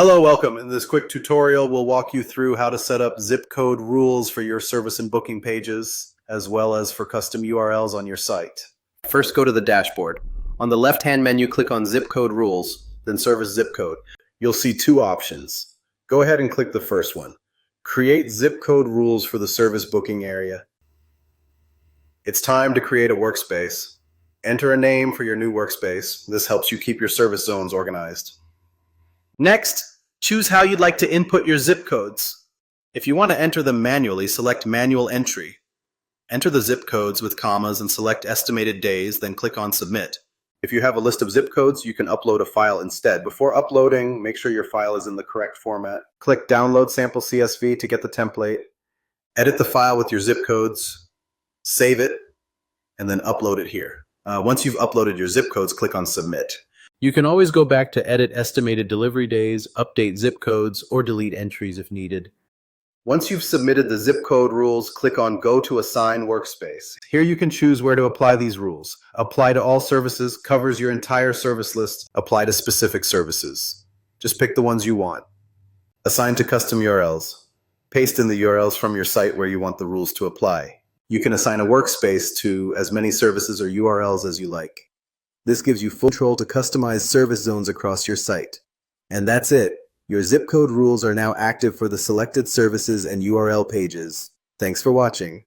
Hello, welcome. In this quick tutorial, we'll walk you through how to set up zip code rules for your service and booking pages, as well as for custom URLs on your site. First, go to the dashboard. On the left-hand menu, click on Zip Code Rules, then Service Zip Code. You'll see two options. Go ahead and click the first one. Create zip code rules for the service booking area. It's time to create a workspace. Enter a name for your new workspace. This helps you keep your service zones organized. Next, choose how you'd like to input your zip codes. If you want to enter them manually, select Manual Entry. Enter the zip codes with commas and select Estimated Days, then click on Submit. If you have a list of zip codes, you can upload a file instead. Before uploading, make sure your file is in the correct format. Click Download Sample CSV to get the template. Edit the file with your zip codes, save it, and then upload it here. Once you've uploaded your zip codes, click on Submit. You can always go back to edit estimated delivery days, update zip codes, or delete entries if needed. Once you've submitted the zip code rules, click on Go to Assign Workspace. Here you can choose where to apply these rules. Apply to all services, covers your entire service list. Apply to specific services. Just pick the ones you want. Assign to custom URLs. Paste in the URLs from your site where you want the rules to apply. You can assign a workspace to as many services or URLs as you like. This gives you full control to customize service zones across your site. And that's it. Your zip code rules are now active for the selected services and URL pages. Thanks for watching.